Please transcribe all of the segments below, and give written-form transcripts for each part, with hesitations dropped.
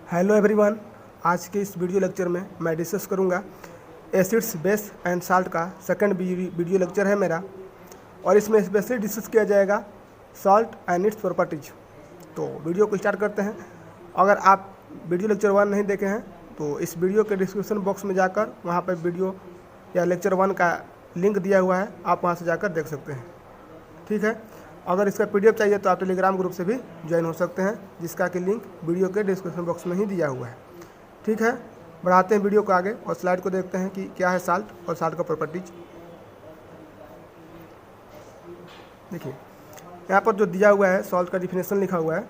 Hello everyone. आज के इस वीडियो लेक्चर में मैं डिस्कस करूंगा एसिड्स, बेस एंड साल्ट का सेकंड वीडियो लेक्चर है मेरा, और इसमें स्पेशली डिस्कस किया जाएगा साल्ट एंड इट्स प्रॉपर्टीज। तो वीडियो को स्टार्ट करते हैं। अगर आप वीडियो लेक्चर 1 नहीं देखे हैं तो इस वीडियो के डिस्क्रिप्शन बॉक्स में जाकर वहाँ पर वीडियो या लेक्चर 1 का लिंक दिया हुआ है, आप वहाँ से जाकर देख सकते हैं। ठीक है। अगर इसका PDF चाहिए तो आप टेलीग्राम ग्रुप से भी ज्वाइन हो सकते हैं, जिसका कि लिंक वीडियो के डिस्क्रिप्शन बॉक्स में ही दिया हुआ है। ठीक है, बढ़ाते हैं वीडियो को आगे और स्लाइड को देखते हैं कि क्या है साल्ट और साल्ट का प्रॉपर्टीज। देखिए यहाँ पर जो दिया हुआ है सॉल्ट का डिफिनेशन लिखा हुआ है,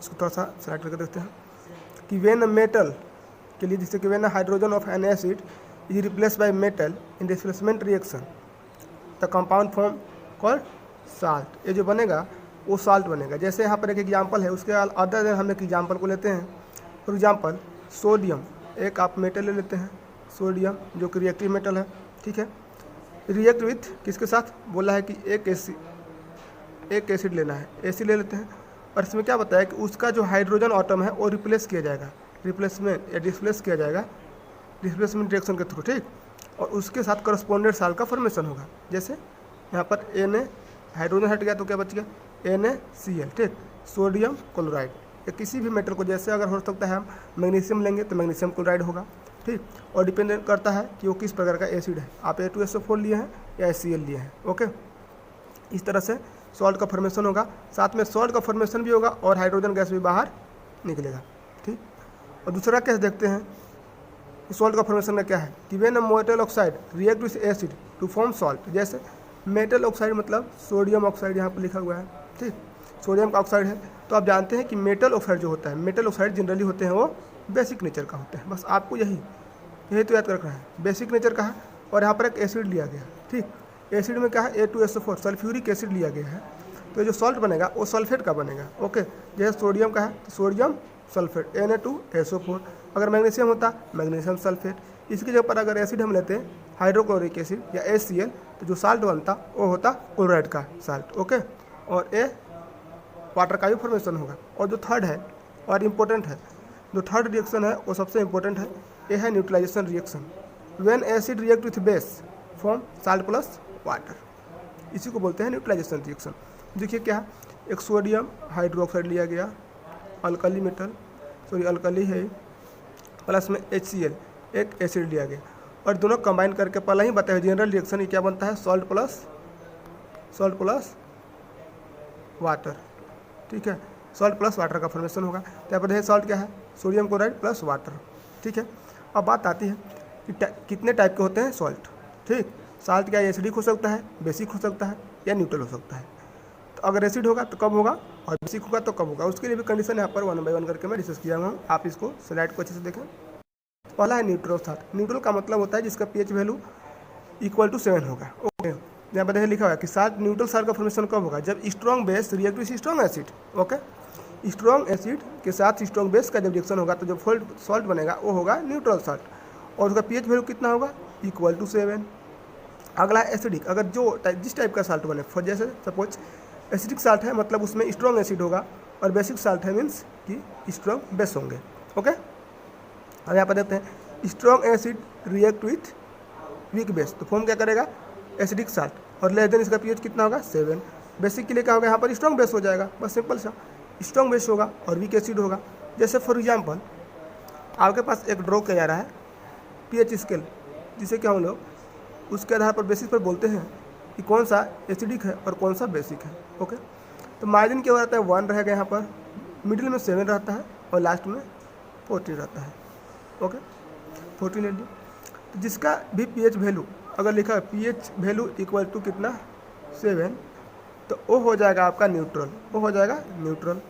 इसको थोड़ा सा स्लाइड करके देखते हैं कि वेन मेटल के लिए, जिससे कि when hydrogen of N acid is replaced by metal in displacement reaction, the compound form called salt। ये जो बनेगा वो साल्ट बनेगा। जैसे यहाँ पर एक एग्जांपल है, उसके अदर देन हम एक एग्जांपल को लेते हैं। फॉर एग्जांपल सोडियम, एक आप मेटल ले लेते हैं सोडियम, जो कि रिएक्टिव मेटल है। ठीक है, रिएक्ट विथ किसके साथ बोला है कि एक एसिड लेना है, एसिड ले लेते हैं। और इसमें क्या बताया कि उसका जो हाइड्रोजन एटम है वो रिप्लेस किया जाएगा, रिप्लेसमेंट या डिस्प्लेस किया जाएगा डिस्प्लेसमेंट रिएक्शन के थ्रू। ठीक, और उसके साथ करस्पॉन्डेंट साल्ट का फॉर्मेशन होगा। जैसे यहाँ पर Na हाइड्रोजन हट गया तो क्या बच गया, NaCl। ठीक, सोडियम क्लोराइड, या किसी भी मेटल को, जैसे अगर हो सकता है हम मैग्नीशियम लेंगे तो मैग्नीशियम क्लोराइड होगा। ठीक, और डिपेंडेंट करता है कि वो किस प्रकार का एसिड है, आप A2SO4 लिए हैं या HCl लिए हैं। ओके, इस तरह से सॉल्ट का फॉर्मेशन होगा। साथ में सॉल्ट का फॉर्मेशन भी होगा और हाइड्रोजन गैस भी बाहर निकलेगा। ठीक, और दूसरा केस देखते हैं सॉल्ट का फॉर्मेशन में क्या है कि when metal oxide react with acid to form salt. जैसे मेटल ऑक्साइड मतलब सोडियम ऑक्साइड, यहाँ पर लिखा हुआ है। ठीक, सोडियम का ऑक्साइड है। तो आप जानते हैं कि मेटल ऑक्साइड जो होता है, मेटल ऑक्साइड जनरली होते हैं वो बेसिक नेचर का होते हैं। बस आपको यही तो याद रखना है, बेसिक नेचर का है। और यहाँ पर एक एसिड लिया गया। ठीक, एसिड में क्या है A2SO4 सल्फ्यूरिक एसिड लिया गया है। तो जो सॉल्ट बनेगा वो सल्फेट का बनेगा। ओके, जैसे सोडियम का है तो सोडियम सल्फेट Na2SO4। अगर मैग्नीशियम होता मैग्नीशियम सल्फेट। इसकी जगह पर अगर एसिड हम लेते हैं हाइड्रोक्लोरिक एसिड या HCl, तो जो साल्ट बनता वो होता क्लोराइड का साल्ट। ओके, और ए वाटर का भी फॉर्मेशन होगा। और जो थर्ड है और इम्पोर्टेंट है, जो थर्ड रिएक्शन है वो सबसे इम्पोर्टेंट है, ये है neutralization reaction. When acid react with base form salt plus water, इसी को बोलते हैं न्यूट्रलाइजेशन रिएक्शन। देखिए क्या है, एक सोडियम हाइड्रोक्साइड लिया गया, अल्कली मेटल, अल्कली है, प्लस में HCl एक एसिड लिया गया, और दोनों कंबाइन करके पहले ही बताया जनरल रिएक्शन ये क्या बनता है, सॉल्ट प्लस वाटर। ठीक है, सॉल्ट प्लस वाटर का फॉर्मेशन होगा। तो यहाँ पर देखिए सॉल्ट क्या है, सोडियम क्लोराइड प्लस वाटर। ठीक है, अब बात आती है कि कितने टाइप के होते हैं सॉल्ट। ठीक, साल्ट क्या एसिडिक हो सकता है, बेसिक हो सकता है, या न्यूट्रल हो सकता है। तो अगर एसिड होगा तो कब होगा और बेसिक होगा तो कब होगा, उसके लिए भी कंडीशन यहाँ पर 1 बाय 1 करके मैं डिस्कस किया हूँ। आप इसको स्लाइड को अच्छे से देखें। पहला है न्यूट्रल साल्ट। न्यूट्रल का मतलब होता है जिसका pH वैल्यू इक्वल टू 7 होगा। ओके, यहाँ पर देखिए लिखा हुआ है कि साल्ट, न्यूट्रल साल्ट का फॉर्मेशन कब होगा, जब strong base react with strong acid. Okay, strong acid के साथ स्ट्रॉन्ग बेस का जब रिएक्शन होगा तो जो सॉल्ट बनेगा वो होगा न्यूट्रल साल्ट, और उसका pH वैल्यू कितना होगा, इक्वल टू 7। अगला है एसिडिक। अगर जिस टाइप का साल्ट बने, फॉर जैसे सपोज एसिडिक साल्ट है मतलब उसमें स्ट्रॉन्ग एसिड होगा, और बेसिक साल्ट है मीन्स कि स्ट्रॉन्ग बेस होंगे। ओके, अब यहाँ पर देखते हैं strong acid react with weak base, तो फॉर्म क्या करेगा, एसिडिक साल्ट, और लेस देन इसका pH कितना होगा, 7। बेसिक के लिए क्या होगा, यहाँ पर स्ट्रॉन्ग बेस हो जाएगा, बस सिंपल सा स्ट्रॉन्ग बेस होगा और वीक एसिड होगा। जैसे फॉर एग्जाम्पल आपके पास एक ड्रॉ किया जा रहा है pH स्केल, जिसे क्या हम लोग उसके आधार पर बेसिस पर बोलते हैं कि कौन सा एसिडिक है और कौन सा बेसिक है। ओके, तो मार्जिन क्या हो जाता है, 1 रहेगा यहाँ पर, मिडिल में 7 रहता है और लास्ट में 14 रहता है। ओके, 14 ले लिया। तो जिसका भी pH वैल्यू अगर लिखा है pH वैल्यू इक्वल टू कितना, 7, तो वो हो जाएगा आपका न्यूट्रल, वो हो जाएगा न्यूट्रल।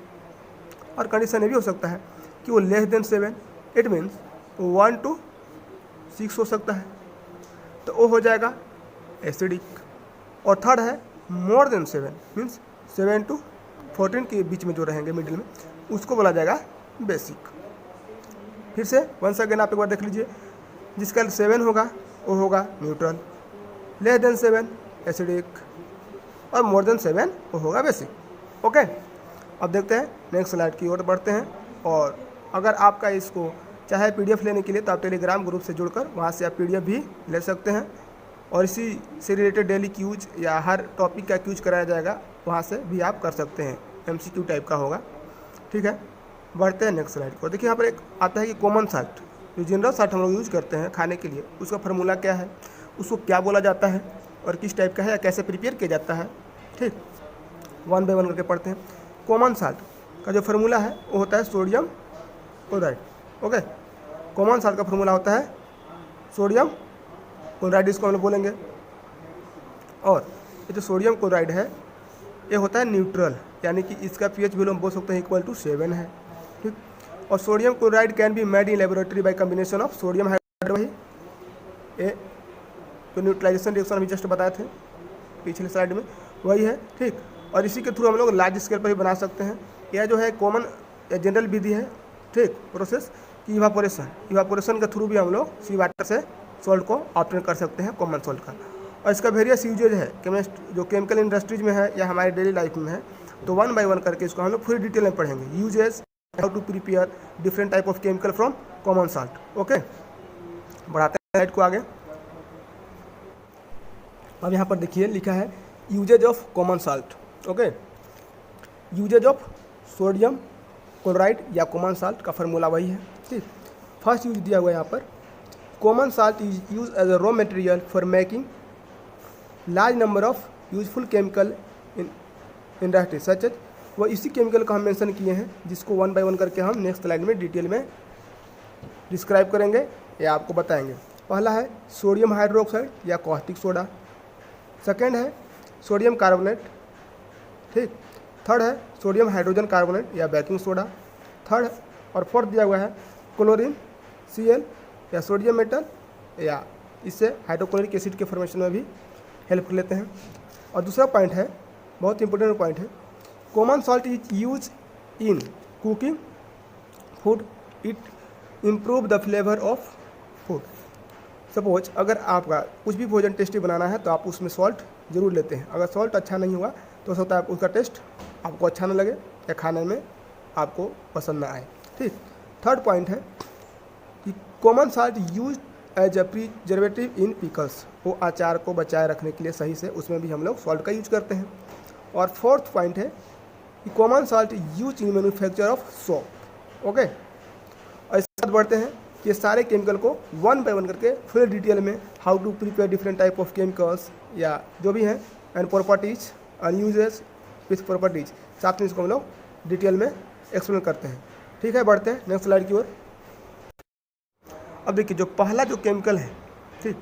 और कंडीशन ये भी हो सकता है कि वो less than 7, it means 1 to 6 हो सकता है, तो वो हो जाएगा एसिडिक। और थर्ड है मोर देन 7, मीन्स 7 to 14 के बीच में जो रहेंगे मिडिल में, उसको बोला जाएगा बेसिक। फिर से वंस अगेन आप एक बार देख लीजिए, जिसका 7 होगा वो होगा न्यूट्रल, लेस देन 7 एसिडिक, और मोर देन 7 वो होगा बेसिक। ओके, अब देखते हैं नेक्स्ट स्लाइड की ओर बढ़ते हैं। और अगर आपका इसको चाहे PDF लेने के लिए तो आप टेलीग्राम ग्रुप से जुड़कर वहाँ से आप PDF भी ले सकते हैं, और इसी से रिलेटेड डेली क्यूज या हर टॉपिक का क्यूज कराया जाएगा, वहाँ से भी आप कर सकते हैं, MCQ टाइप का होगा। ठीक है, बढ़ते हैं नेक्स्ट स्लाइड को। देखिए यहाँ पर एक आता है कि कॉमन साल्ट, जो जनरल साल्ट हम लोग यूज करते हैं खाने के लिए, उसका फार्मूला क्या है, उसको क्या बोला जाता है और किस टाइप का है या कैसे प्रिपेयर किया जाता है। ठीक, 1 बाय 1 करके पढ़ते हैं। कॉमन साल्ट का जो फार्मूला है वो होता है sodium chloride. Okay, common salt का फार्मूला होता है सोडियम क्लोराइड, इसको हम लोग बोलेंगे। और ये जो सोडियम क्लोराइड है ये होता है न्यूट्रल, यानी कि इसका pH वैल्यू हम बोल सकते हैं =7 है। ठीक, और sodium chloride can be made in laboratory bye combination of sodium hydroxide, वही ये तो न्यूट्रलाइजेशन रिएक्शन अभी जस्ट बताए थे पिछले स्लाइड में, वही है। ठीक, और इसी के थ्रू हम लोग लार्ज स्केल पर भी बना सकते हैं। यह जो है कॉमन जनरल विधि है, ठीक, प्रोसेस की इवापोरेशन के थ्रू भी हम लोग सी वाटर से सॉल्ट को ऑब्टेन कर सकते हैं, कॉमन सॉल्ट का। और इसका वेरियस यूजेज है जो केमिकल इंडस्ट्रीज में है या हमारे डेली लाइफ में है, तो 1 बाय 1 करके इसको हम लोग पूरी डिटेल में पढ़ेंगे। Uses, how to prepare different type of chemical from common salt. Okay, बढ़ाते हैं स्लाइड को आगे। अब यहाँ पर देखिए लिखा है uses of common salt. Okay, usage of sodium chloride या कॉमन सॉल्ट का फार्मूला वही है। ठीक, फर्स्ट यूज दिया हुआ है यहाँ पर, common salt is use as a raw material for making large number of useful chemical in industry such as, वो इसी केमिकल को हम मेंशन किए हैं, जिसको 1 बाय 1 करके हम नेक्स्ट स्लाइड में डिटेल में डिस्क्राइब करेंगे या आपको बताएंगे। पहला है सोडियम हाइड्रोक्साइड या कॉस्टिक सोडा, सेकेंड है सोडियम कार्बोनेट, ठीक, थर्ड है सोडियम हाइड्रोजन कार्बोनेट या बेकिंग सोडा, थर्ड और फोर्थ दिया हुआ है क्लोरीन Cl या सोडियम मेटल, या इससे हाइड्रोक्लोरिक एसिड के फॉर्मेशन में भी हेल्प कर लेते हैं। और दूसरा पॉइंट है, बहुत इंपॉर्टेंट पॉइंट है, common salt is use in cooking food, it improve the flavour of food. Suppose अगर आपका कुछ भी भोजन टेस्टी बनाना है तो आप उसमें सॉल्ट ज़रूर लेते हैं। अगर सॉल्ट अच्छा नहीं हुआ तो हो सकता है उसका टेस्ट आपको अच्छा ना लगे या खाने में आपको पसंद ना आए। ठीक, थर्ड पॉइंट है कि common salt use as a preservative in pickles, वो अचार को बचाए रखने के लिए सही से उसमें भी हम लोग सॉल्ट का यूज करते हैं। और फोर्थ पॉइंट है कि common salt use in manufacture of soap. Okay, और इसके बाद बढ़ते हैं कि सारे केमिकल को 1 बाय 1 करके फुल डिटेल में how to prepare different type of chemicals या जो भी हैं and properties and uses with properties, साथ में इसको हम लोग डिटेल में एक्सप्लेन करते हैं। ठीक है, बढ़ते हैं नेक्स्ट स्लाइड की ओर। अब देखिए जो पहला जो केमिकल है, ठीक,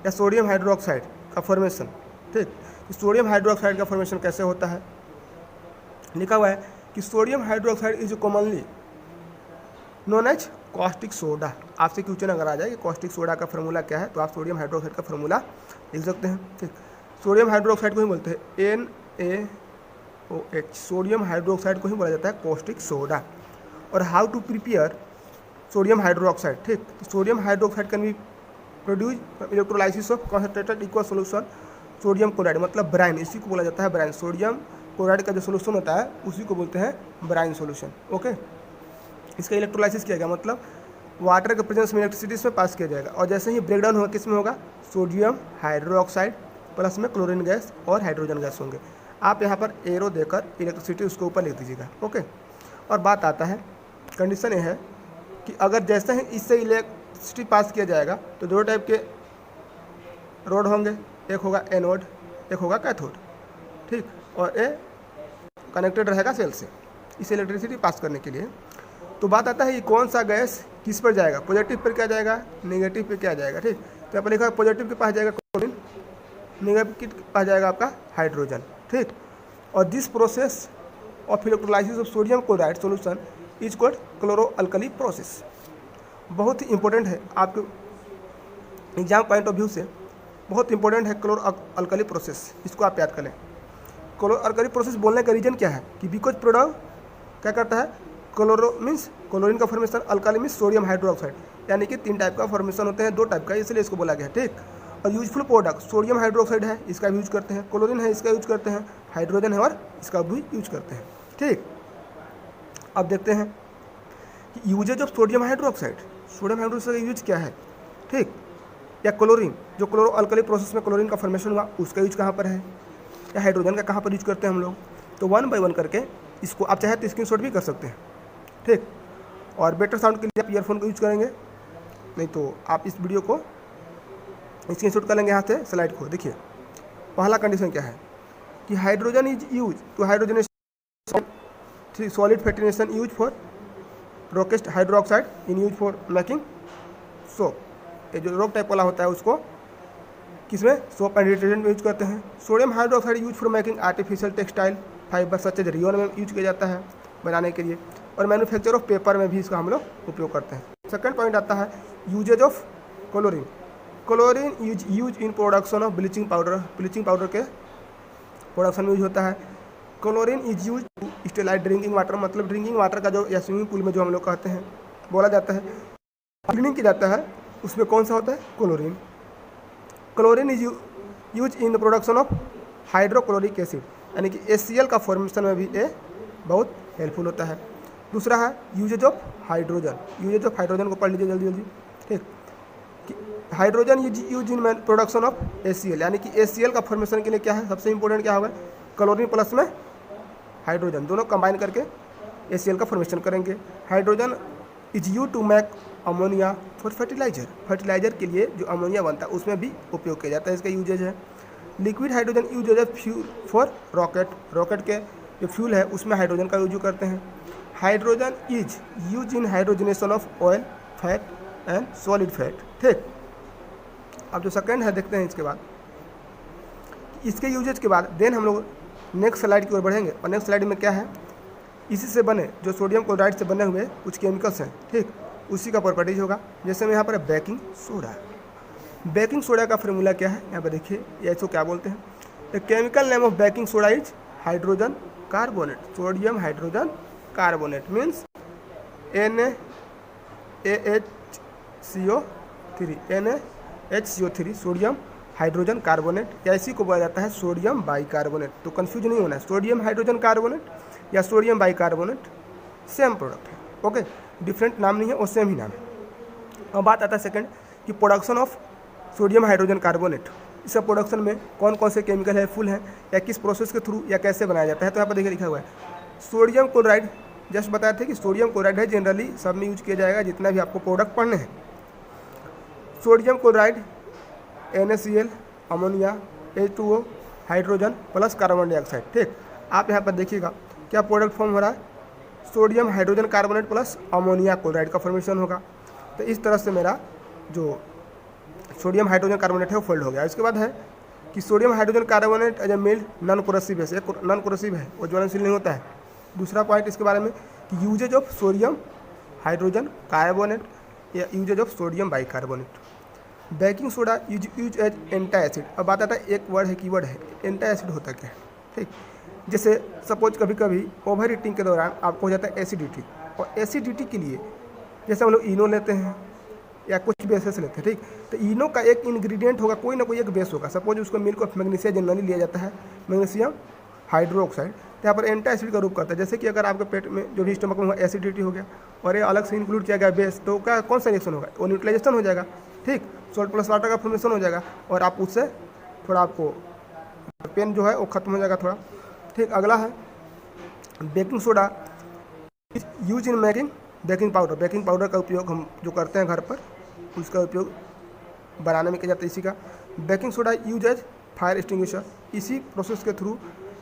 या सोडियम हाइड्रोक्साइड का फॉर्मेशन। ठीक, सोडियम हाइड्रोक्साइड का फॉर्मेशन कैसे होता है, लिखा हुआ है कि sodium hydroxide is commonly known as caustic soda. आपसे क्वेश्चन अगर आ जाए कि कॉस्टिक सोडा का फार्मूला क्या है, तो आप सोडियम हाइड्रोक्साइड का फार्मूला लिख सकते हैं। ठीक, सोडियम हाइड्रोक्साइड को ही बोलते हैं NaOH, सोडियम हाइड्रोक्साइड को ही बोला जाता है कॉस्टिक सोडा। और how to prepare sodium hydroxide, ठीक, तो sodium hydroxide can be produce electrolysis of concentrated aqueous solution sodium chloride, मतलब ब्राइन, इसी को बोला जाता है ब्राइन। सोडियम क्लोराइड का जो सोल्यूशन होता है उसी को बोलते हैं ब्राइन सोल्यूशन। ओके, इसका इलेक्ट्रोलाइसिस किया गया मतलब वाटर के प्रेजेंस में इलेक्ट्रिसिटी इसमें पास किया जाएगा, और जैसे ही ब्रेकडाउन होगा किस में होगा, सोडियम हाइड्रोक्साइड प्लस में क्लोरीन गैस और हाइड्रोजन गैस होंगे। आप यहाँ पर एरो देकर इलेक्ट्रिसिटी उसके ऊपर लिख दीजिएगा। ओके, और बात आता है, कंडीशन ये है कि अगर जैसे ही इससे इलेक्ट्रिसिटी पास किया जाएगा तो दो टाइप के रोड होंगे, एक होगा एनोड, एक होगा कैथोड। ठीक, और ये कनेक्टेड रहेगा सेल से इस इलेक्ट्रिसिटी पास करने के लिए। तो बात आता है कि कौन सा गैस किस पर जाएगा, पॉजिटिव पर क्या जाएगा, नेगेटिव पे क्या जाएगा। ठीक, तो यहाँ पर लिखा है पॉजिटिव के पास जाएगा क्लोरीन, नेगेटिव के पास जाएगा आपका हाइड्रोजन। ठीक, और this process of electrolysis of sodium chloride solution is called chloro alkali process. बहुत ही इंपॉर्टेंट है, आपके एग्जाम पॉइंट ऑफ व्यू से बहुत इंपॉर्टेंट है क्लोरो अल्कली प्रोसेस, इसको आप याद कर लें। क्लोरो अल्कली प्रोसेस बोलने का रीजन क्या है कि बिकॉज प्रोडक्ट क्या करता है, क्लोरो मीन्स क्लोरीन का formation, alkali means sodium hydroxide, यानी कि 3 टाइप का फॉर्मेशन होते हैं, 2 टाइप का, इसलिए इसको बोला गया। ठीक, और यूजफुल प्रोडक्ट सोडियम हाइड्रोक्साइड है, इसका भी यूज करते हैं, क्लोरीन है इसका यूज करते हैं, हाइड्रोजन है और इसका भी यूज करते हैं। ठीक, अब देखते हैं कि usage of sodium hydroxide, sodium hydroxide का यूज क्या है, ठीक, या क्लोरीन, जो क्लोरो अल्कली प्रोसेस में क्लोरीन का फॉर्मेशन हुआ उसका यूज कहाँ पर है, या हाइड्रोजन का कहाँ पर यूज करते हैं हम लोग। तो 1 बाय 1 करके इसको आप चाहे तो स्क्रीनशॉट भी कर सकते हैं, ठीक। और बेटर साउंड के लिए आप ईयरफोन का यूज करेंगे, नहीं तो आप इस वीडियो को स्क्रीनशॉट कर लेंगे यहाँ से स्लाइड को। देखिए पहला कंडीशन क्या है कि hydrogen is use to hydrogenation solid फैटिनेशन यूज फॉर रॉकेस्ट hydroxide in use for making soap. ये जो रॉक टाइप वाला होता है उसको किसमें, सोप एंड डिटर्जेंट में यूज करते हैं। Sodium hydroxide use for making artificial textile fibre such as rayon में यूज किया जाता है बनाने के लिए, और मैन्युफैक्चर ऑफ पेपर में भी इसका हम लोग उपयोग करते हैं। सेकंड पॉइंट आता है uses of chlorine. Chlorine use in production of bleaching powder, bleaching powder के प्रोडक्शन में यूज होता है। Chlorine is use to sterilize drinking water, मतलब ड्रिंकिंग वाटर का जो या स्विमिंग पूल में जो हम लोग कहते हैं बोला जाता है क्लीनिंग किया जाता है, उसमें कौन सा होता है, chlorine. Chlorine is use in the production of hydrochloric acid, यानी कि HCl का फॉर्मेशन में भी ये बहुत हेल्पफुल होता है। दूसरा है uses of hydrogen, uses of hydrogen को पढ़ लीजिए जल्दी जल्दी, ठीक। Hydrogen use in production of HCl, यानी कि HCl का फॉर्मेशन के लिए क्या है, सबसे इंपॉर्टेंट क्या होगा, क्लोरीन प्लस में हाइड्रोजन दोनों कंबाइन करके HCl का फॉर्मेशन करेंगे। Hydrogen is use to make ammonia for fertiliser, fertiliser के लिए जो अमोनिया बनता है उसमें भी उपयोग किया जाता है, इसका यूजेज है। Liquid hydrogen use as fuel for rocket, rocket के जो फ्यूल है उसमें हाइड्रोजन का यूज करते हैं। Hydrogen is use in hydrogenation of oil, fat and solid fat, ठीक। अब जो सेकंड है देखते हैं इसके बाद, इसके यूजेज के बाद देन हम लोग नेक्स्ट स्लाइड की ओर बढ़ेंगे, और नेक्स्ट स्लाइड में क्या है, इसी से बने जो सोडियम क्लोराइड से बने हुए कुछ केमिकल्स हैं, ठीक, उसी का प्रॉपर्टीज होगा। जैसे में यहाँ पर बेकिंग सोडा, बेकिंग सोडा का फॉर्मूला क्या है यहाँ पर देखिए, या इसको क्या बोलते हैं, the chemical name of baking soda is hydrogen carbonate, sodium hydrogen carbonate means NaHCO3 sodium hydrogen carbonate, या इसी को बोला जाता है सोडियम बाइकार्बोनेट। तो कंफ्यूज नहीं होना है, सोडियम हाइड्रोजन कार्बोनेट या सोडियम बाइकार्बोनेट सेम प्रोडक्ट है, ओके, डिफरेंट नाम नहीं है और सेम ही नाम है। अब बात आता है सेकंड कि production of sodium hydrogen carbonate, इसका प्रोडक्शन में कौन कौन से केमिकल है फुल है, या किस प्रोसेस के थ्रू या कैसे बनाया जाता है। तो यहाँ पर देखिए लिखा हुआ है सोडियम क्लोराइड, जस्ट बताए थे कि सोडियम क्लोराइड है, जनरली सब में यूज किया जाएगा जितना भी आपको प्रोडक्ट पढ़ने हैं। Sodium chloride NaCl, ammonia, H2O, hydrogen plus carbon dioxide, ठीक। आप यहाँ पर देखिएगा क्या प्रोडक्ट फॉर्म हो रहा है, sodium hydrogen carbonate plus ammonia chloride का फॉर्मेशन होगा। तो इस तरह से मेरा जो सोडियम हाइड्रोजन कार्बोनेट है वो फोल्ड हो गया। इसके बाद है कि sodium hydrogen carbonate as a mild non corrosive है, नॉन कोरोसिव है, वो ज्वलनशील नहीं होता है। दूसरा पॉइंट इसके बारे में कि usage of sodium hydrogen carbonate या uses of sodium bicarbonate. Baking soda use as anti acid. अब बात आता है एक वर्ड है, कीवर्ड है, एंटी एसिड होता क्या है, ठीक। जैसे सपोज कभी कभी ओवर हीटिंग के दौरान आपको हो जाता है एसिडिटी, और एसिडिटी के लिए जैसे हम लोग इनो लेते हैं या कुछ बेसेस लेते हैं, ठीक। तो इनो का एक इंग्रेडिएंट होगा, कोई ना कोई एक बेस होगा। सपोज उसको मिल्क ऑफ मैग्नीशिया जनरली लिया जाता है, मैग्नीशियम हाइड्रोक्साइड, तो यहाँ पर एंटी एसिड का रूप करता है। जैसे कि अगर आपके पेट में जो भी स्टमक में एसिडिटी हो गया और ये अलग से इंक्लूड किया गया बेस, तो क्या कौन सा रिएक्शन होगा, वो न्यूट्रलाइजेशन हो जाएगा, ठीक, सॉल्ट प्लस वाटर का फॉर्मेशन हो जाएगा, और आप उससे थोड़ा आपको पेन जो है वो खत्म हो जाएगा थोड़ा, ठीक। अगला है baking soda use in making baking powder. Baking powder का उपयोग हम जो करते हैं घर पर, उसका उपयोग बनाने में किया जाता है इसी का। Baking soda use as fire extinguisher, इसी प्रोसेस के थ्रू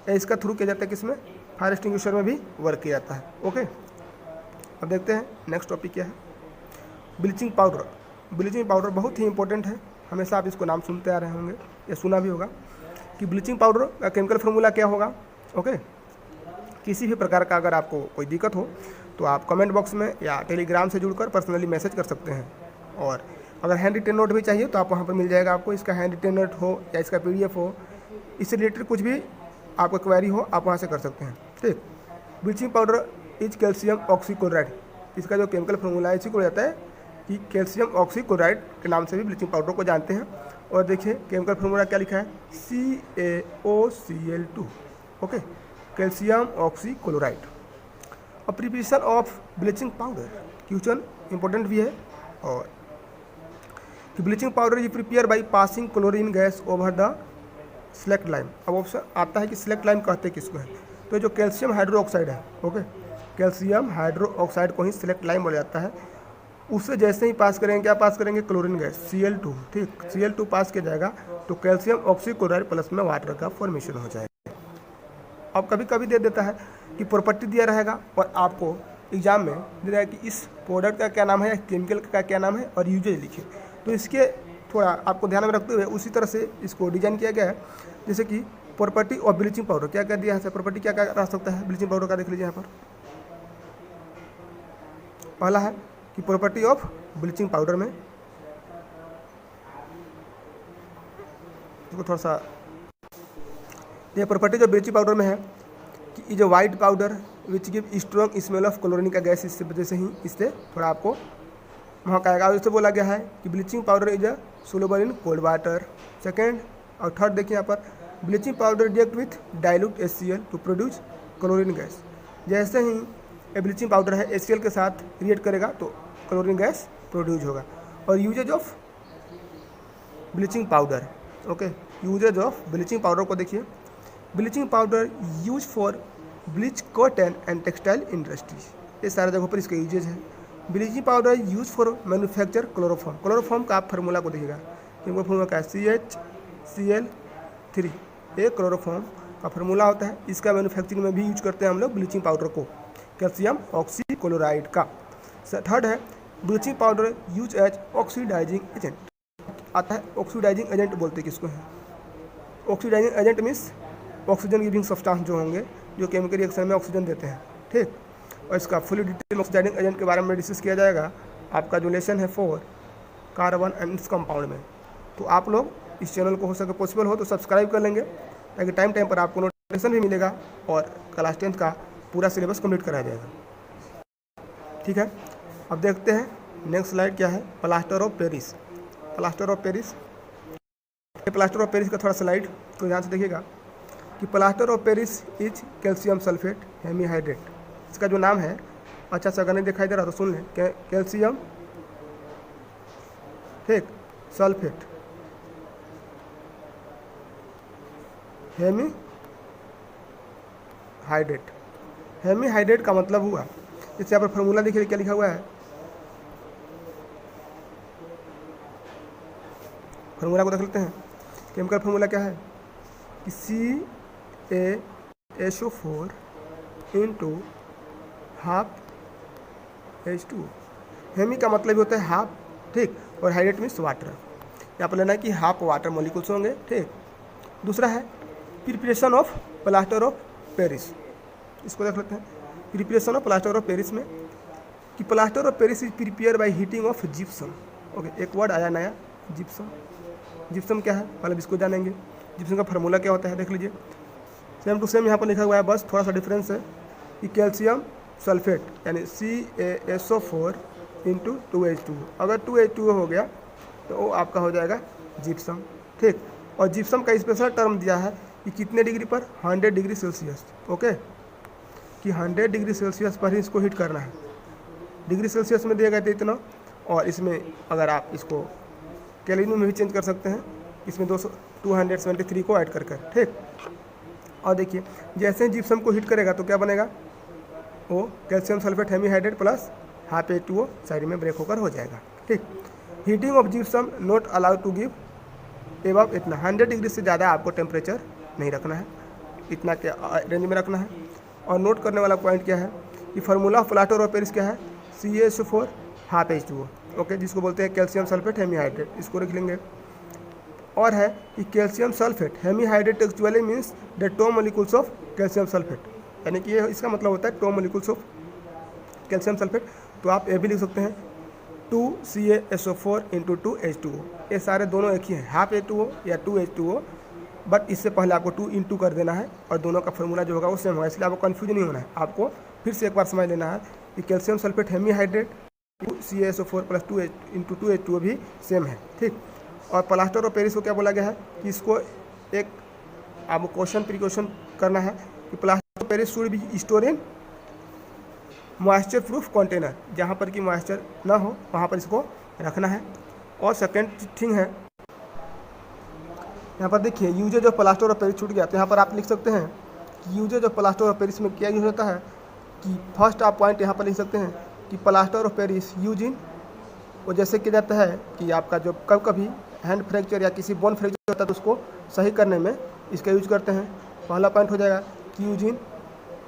इसका थ्रू किया जाता है, किसमें, फायर एक्सटिंग्विशर में भी वर्क किया जाता है, ओके। अब देखते हैं नेक्स्ट टॉपिक क्या है, ब्लीचिंग पाउडर। ब्लीचिंग पाउडर बहुत ही इंपॉर्टेंट है, हमेशा आप इसको नाम सुनते आ रहे होंगे या सुना भी होगा कि ब्लीचिंग पाउडर का केमिकल फार्मूला क्या होगा, ओके। किसी भी प्रकार का अगर आपको कोई दिक्कत हो तो आप कमेंट बॉक्स में या टेलीग्राम से जुड़कर पर्सनली मैसेज कर सकते हैं, और अगर हैंड रिटेन नोट भी चाहिए तो आप वहाँ पर मिल जाएगा आपको। इसका हैंड रिटेन नोट हो या इसका PDF हो, इससे रिलेटेड कुछ भी आपको क्वेरी हो आप वहाँ से कर सकते हैं, ठीक। Bleaching powder is calcium oxychloride, इसका जो केमिकल फार्मूला है इसी को जाता है कि कैल्शियम ऑक्सीक्लोराइड के नाम से भी ब्लीचिंग पाउडर को जानते हैं। और देखिए केमिकल फार्मूला क्या लिखा है, CaOCl2, ओके, कैल्शियम ऑक्सीक्लोराइड। और preparation of bleaching powder, question important भी है। और कि bleaching powder is prepare by passing chlorine gas over the slaked lime. अब ऑप्शन आता है कि सिलेक्ट लाइम कहते किसको है, तो जो कैल्शियम हाइड्रोक्साइड है, ओके, कैल्शियम हाइड्रोक्साइड को ही सिलेक्ट लाइम बोला जाता है। उससे जैसे ही पास करेंगे, क्या पास करेंगे, क्लोरीन गैस Cl2, ठीक, Cl2 पास किया जाएगा तो कैल्शियम ऑक्सीक्लोराइड प्लस में वाटर का फॉर्मेशन हो जाएगा। अब कभी कभी दे देता है कि प्रॉपर्टी दिया रहेगा और आपको एग्जाम में दे रहा है कि इस प्रोडक्ट का क्या नाम है या केमिकल का क्या नाम है और यूजेज लिखिए, तो इसके थोड़ा आपको ध्यान में रखते हुए उसी तरह से इसको डिजाइन किया गया है। जैसे कि प्रॉपर्टी ऑफ ब्लीचिंग पाउडर क्या क्या दिया है, प्रॉपर्टी क्या क्या रह सकता है ब्लीचिंग पाउडर का, देख लीजिए यहाँ पर। पहला है कि प्रॉपर्टी ऑफ ब्लीचिंग पाउडर में, इसको थोड़ा सा, ये प्रॉपर्टी जो ब्लीचिंग पाउडर में है कि is a white powder which give strong smell of chlorine का गैस, इससे वजह से ही इससे थोड़ा आपको महक आएगा। और इससे बोला गया है कि bleaching powder is a soluble in cold water. Second और थर्ड देखिए यहाँ पर, bleaching powder react with dilute HCl to produce chlorine gas. जैसे ही ये ब्लीचिंग पाउडर है HCl के साथ रिएक्ट करेगा तो क्लोरीन गैस प्रोड्यूस होगा। और usages of bleaching powder, okay, usage of bleaching powder को देखिए, bleaching powder use for bleach cotton and textile industries, ये सारे जगहों पर इसका यूजेज है। Bleaching powder use for manufacture chloroform, chloroform का आप फार्मूला को देखिएगा, फार्मूला का है CHCl3, ये क्लोरोफॉर्म का फार्मूला होता है। इसका मैन्युफैक्चरिंग में भी यूज करते हैं हम लोग ब्लीचिंग पाउडर को, कैल्शियम ऑक्सीक्लोराइड का। थर्ड है bleaching powder use as oxidising agent, आता है ऑक्सीडाइजिंग एजेंट बोलते किसको है, oxidising agent means oxygen giving substance जो होंगे जो केमिकल रिएक्शन में ऑक्सीजन देते हैं, ठीक। और इसका फुल डिटेल ऑक्सीडाइजिंग एजेंट के बारे में डिस्कस किया जाएगा आपका जो लेसन है 4 कार्बन एंड इट्स कंपाउंड में। तो आप लोग इस चैनल को हो सके पॉसिबल हो तो सब्सक्राइब कर लेंगे ताकि टाइम टाइम पर आपको नोटिफिकेशन भी मिलेगा और क्लास 10th का पूरा सिलेबस कंप्लीट कराया जाएगा, ठीक है। अब देखते हैं नेक्स्ट स्लाइड क्या है, plaster of Paris. Plaster of Paris, plaster of Paris का थोड़ा स्लाइड तो ध्यान से देखिएगा कि plaster of Paris is calcium sulphate hemihydrate. इसका जो नाम है, अच्छा से अगर नहीं दिखाई दे रहा तो सुन लें, कैल्शियम, ठीक, सल्फेट हेमीहाइड्रेट। हेमीहाइड्रेट का मतलब हुआ, जैसे यहाँ पर फॉर्मूला देखिए क्या लिखा हुआ है, फार्मूला को देख लेते हैं। केमिकल फार्मूला क्या है कि CaSO4 into half H2। Hemy का मतलब होता है हाफ, ठीक, और हाइड्रेट मीन्स वाटर। यहाँ पर लेना है कि हाफ वाटर मॉलिक्यूल्स होंगे, ठीक। दूसरा है preparation of plaster of Paris, इसको देख लेते हैं। Preparation of plaster of Paris में कि plaster of Paris is prepare by heating of gypsum, okay, एक वर्ड आया नया, जिप्सम। जिप्सम क्या है, मतलब इसको जानेंगे। जिप्सम का फार्मूला क्या होता है देख लीजिए, सेम टू सेम यहाँ पर लिखा हुआ है, बस थोड़ा सा डिफरेंस है कि कैल्शियम सल्फेट यानी CaSO4 इंटू 2H2। अगर 2H2 हो गया तो वो आपका हो जाएगा जिप्सम, ठीक। और जिप्सम का स्पेशल टर्म दिया है कि कितने डिग्री पर, 100 डिग्री सेल्सियस, ओके, कि 100 डिग्री सेल्सियस पर ही इसको हीट करना है। डिग्री सेल्सियस में दिया गया था इतना, और इसमें अगर आप इसको केल्विन में भी चेंज कर सकते हैं, इसमें 273 को ऐड कर कर, ठीक। और देखिए जैसे ही जिप्सम को हीट करेगा तो क्या बनेगा, वो calcium sulphate hemihydrate plus half H2O side में ब्रेक होकर हो जाएगा, ठीक। Heating of gypsum not allowed to give above इतना, 100 डिग्री से ज़्यादा आपको टेम्परेचर नहीं रखना है, इतना के रेंज में रखना है। और नोट करने वाला पॉइंट क्या है कि formula of plaster of Paris क्या है, CaSO4 हाफ H2O, ओके, जिसको बोलते हैं कैल्शियम सल्फेट हेमीहाइड्रेट, इसको रख लेंगे। और है कि calcium sulphate hemihydrate actually means the 2 molecules of calcium sulphate, यानी कि ये इसका मतलब होता है 2 मॉलिक्यूल्स ऑफ कैल्शियम सल्फेट। तो आप ये भी लिख सकते हैं 2CaSO4 इंटू 2H2O, ये सारे दोनों एक ही हैं, हाफ H2O या 2H2O, बट इससे पहले आपको 2 इंटू कर देना है और दोनों का फार्मूला जो होगा वो सेम होगा, इसलिए आपको कन्फ्यूजन नहीं होना है। आपको फिर से एक बार समझ लेना है कि calcium sulphate hemihydrate CaSO4 plus 2 into 2H2O भी सेम है, ठीक। और प्लास्टर ऑफ पेरिस को क्या बोला गया है कि इसको एक आपको क्वेश्चन प्रिकॉशन करना है कि plaster of Paris should be store in moisture proof container, जहाँ पर कि मॉइस्चर ना हो वहाँ पर इसको रखना है। और सेकेंड थिंग है, यहाँ पर देखिए usages of plaster of Paris छूट गया, तो यहाँ पर आप लिख सकते हैं कि usage of plaster of Paris में क्या यूज होता है, कि फर्स्ट आप पॉइंट यहाँ पर लिख सकते हैं कि plaster of Paris use in, वो जैसे किया जाता है कि आपका जो कभी हैंड फ्रैक्चर या किसी बोन फ्रैक्चर होता है तो उसको सही करने में इसका यूज करते हैं। पहला पॉइंट हो जाएगा कि यूज इन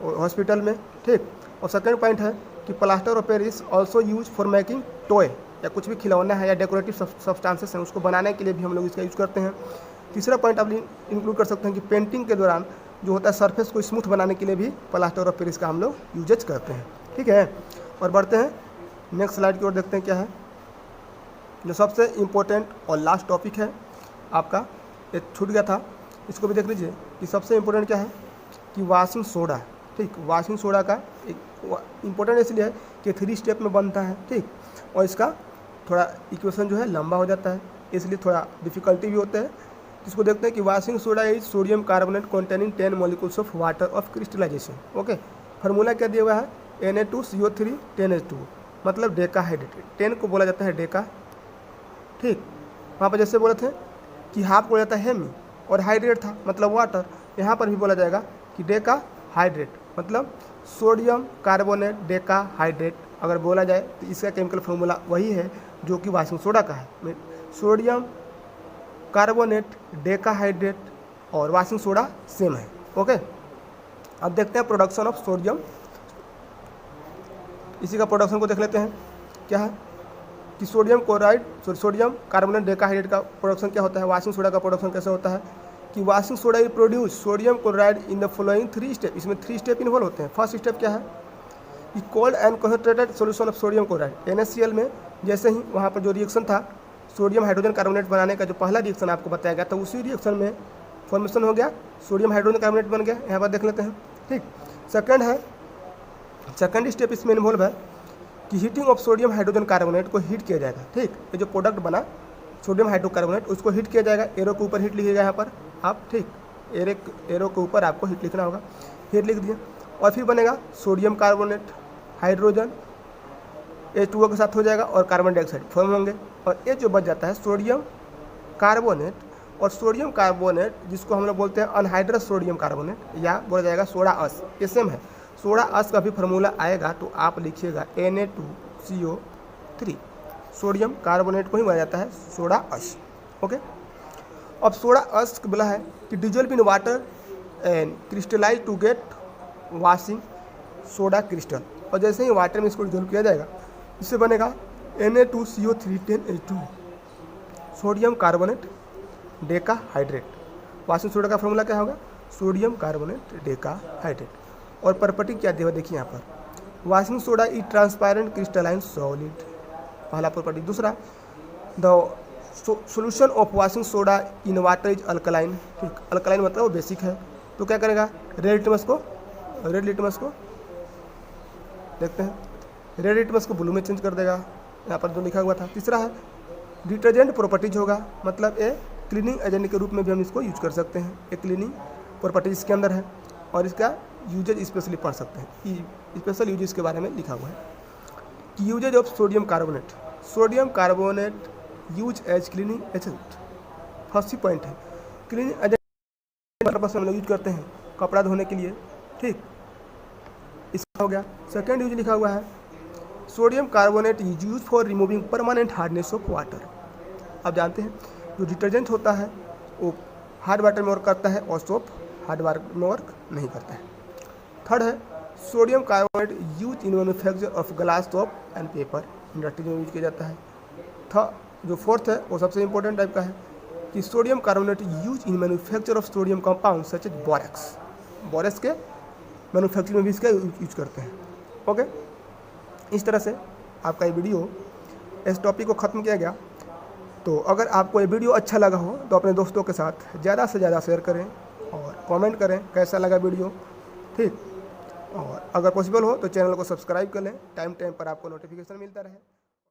हॉस्पिटल में, ठीक। और सेकेंड पॉइंट है कि plaster of Paris also use for making toy, या कुछ भी खिलौना है या डेकोरेटिव सब्सटेंसेस हैं उसको बनाने के लिए भी हम लोग इसका यूज करते हैं। तीसरा पॉइंट आप इंक्लूड कर सकते हैं कि पेंटिंग के दौरान जो होता है सरफेस को स्मूथ बनाने के लिए भी प्लास्टर ऑफ पेरिस का हम लोग यूजेज करते हैं, ठीक है। और बढ़ते हैं नेक्स्ट स्लाइड की ओर, देखते हैं क्या है जो सबसे इम्पोर्टेंट और लास्ट टॉपिक है आपका, ये छूट गया था, इसको भी देख लीजिए कि सबसे इम्पोर्टेंट क्या है कि वॉशिंग सोडा, ठीक। वॉशिंग सोडा का एक इम्पोर्टेंट इसलिए है कि 3 स्टेप में बनता है, ठीक। और इसका थोड़ा इक्वेशन जो है लंबा हो जाता है, इसलिए थोड़ा डिफिकल्टी भी होता है। इसको देखते हैं कि washing soda is sodium carbonate containing 10 molecules of water of crystallisation. Okay, formula क्या दिया हुआ है, Na2CO3 10H2, मतलब डेका हाइड्रेटेड। 10 को बोला जाता है डेका, ठीक। वहाँ पर जैसे बोले थे कि हाफ बोला जाता है हेमी, और हाइड्रेट था मतलब वाटर, यहाँ पर भी बोला जाएगा कि डेका हाइड्रेट मतलब सोडियम कार्बोनेट डेका हाइड्रेट। अगर बोला जाए तो इसका केमिकल फार्मूला वही है जो कि वॉशिंग सोडा का है, सोडियम कार्बोनेट डेका हाइड्रेट और वॉशिंग सोडा सेम है। ओके, अब देखते हैं प्रोडक्शन ऑफ सोडियम, इसी का प्रोडक्शन को देख लेते हैं क्या है कि sodium chloride sodium carbonate decahydrate का प्रोडक्शन क्या होता है, वॉशिंग सोडा का प्रोडक्शन कैसे होता है कि washing soda is produce sodium chloride in the following 3 step. इसमें 3 स्टेप इन्वॉल्व होते हैं। फर्स्ट स्टेप क्या है कि cold and concentrated solution of sodium chloride NaCl में जैसे ही वहाँ पर जो रिएक्शन था सोडियम हाइड्रोजन कार्बोनेट बनाने का, जो पहला रिएक्शन आपको बताया गया था, उसी रिएक्शन में फॉर्मेशन हो गया, सोडियम हाइड्रोजन कार्बोनेट बन गया। यहाँ पर देख लेते हैं, ठीक। सेकंड स्टेप इसमें इन्वॉल्व है कि heating of sodium hydrogen carbonate को हीट किया जाएगा, ठीक। ये जो प्रोडक्ट बना सोडियम हाइड्रोकार्बोनेट उसको हीट किया जाएगा, एरो के ऊपर हीट लिखिएगा यहाँ पर आप, ठीक। एरो के ऊपर आपको हीट लिखना होगा, हीट लिख दिया। और फिर बनेगा सोडियम कार्बोनेट, हाइड्रोजन H2O के साथ हो जाएगा और कार्बन डाइऑक्साइड फॉर्म होंगे। और ये जो बच जाता है सोडियम कार्बोनेट, और सोडियम कार्बोनेट जिसको हम लोग बोलते हैं अनहाइड्रस सोडियम कार्बोनेट, या बोला जाएगा सोडा अस, ये सेम है। सोडा अस का भी फार्मूला आएगा तो आप लिखिएगा Na2CO3, सोडियम कार्बोनेट को ही बोला जाता है सोडा अस। ओके, अब सोडा अस बोला है कि dissolve in water and crystallise to get washing soda crystal, और जैसे ही वाटर में इसको डिजोल्व किया जाएगा इससे बनेगा Na2CO3 10H2, sodium carbonate Deka hydrate. Washing soda का फार्मूला क्या होगा, सोडियम कार्बोनेट डेका हाइड्रेट। और प्रॉपर्टी क्या दिया देखिए यहाँ पर, washing soda is transparent crystalline solid, पहला प्रॉपर्टी। दूसरा, the solution of washing soda in water is alkaline, ठीक। अल्कलाइन मतलब वो बेसिक है, तो क्या करेगा, रेड लिटमस को देखते हैं, रेड लिटमस को ब्लू में चेंज कर देगा, यहाँ पर जो लिखा हुआ था। तीसरा है डिटर्जेंट प्रॉपर्टीज होगा, मतलब ये क्लीनिंग एजेंट के रूप में भी हम इसको यूज कर सकते हैं, एक क्लीनिंग प्रॉपर्टीज इसके अंदर है। और इसका यूजेज स्पेशली पढ़ सकते हैं कि स्पेशल यूजेज के बारे में लिखा हुआ है कि usage of sodium carbonate use as cleaning agent. First ही पॉइंट है क्लीनिंग एजेंट पर्पस हम लोग यूज करते हैं कपड़ा धोने के लिए, ठीक। इसका हो गया। सेकेंड यूज लिखा हुआ है sodium carbonate is use for removing permanent hardness of water. आप जानते हैं जो डिटर्जेंट होता है वो हार्ड वाटर में वर्क करता है और सोप हार्ड वाटर में वर्क नहीं करता है। थर्ड है sodium carbonate use in manufacture of glass soap and paper, industry में यूज किया जाता है। जो फोर्थ है वो सबसे इंपॉर्टेंट टाइप का है कि sodium carbonate use in manufacture of sodium compound such as borax के मैन्युफैक्चरिंग में भी इसका यूज करते हैं। ओके, इस तरह से आपका ये वीडियो इस टॉपिक को ख़त्म किया गया। तो अगर आपको ये वीडियो अच्छा लगा हो तो अपने दोस्तों के साथ ज़्यादा से ज़्यादा शेयर करें और कमेंट करें कैसा लगा वीडियो, ठीक। और अगर पॉसिबल हो तो चैनल को सब्सक्राइब कर लें, टाइम पर आपको नोटिफिकेशन मिलता रहे।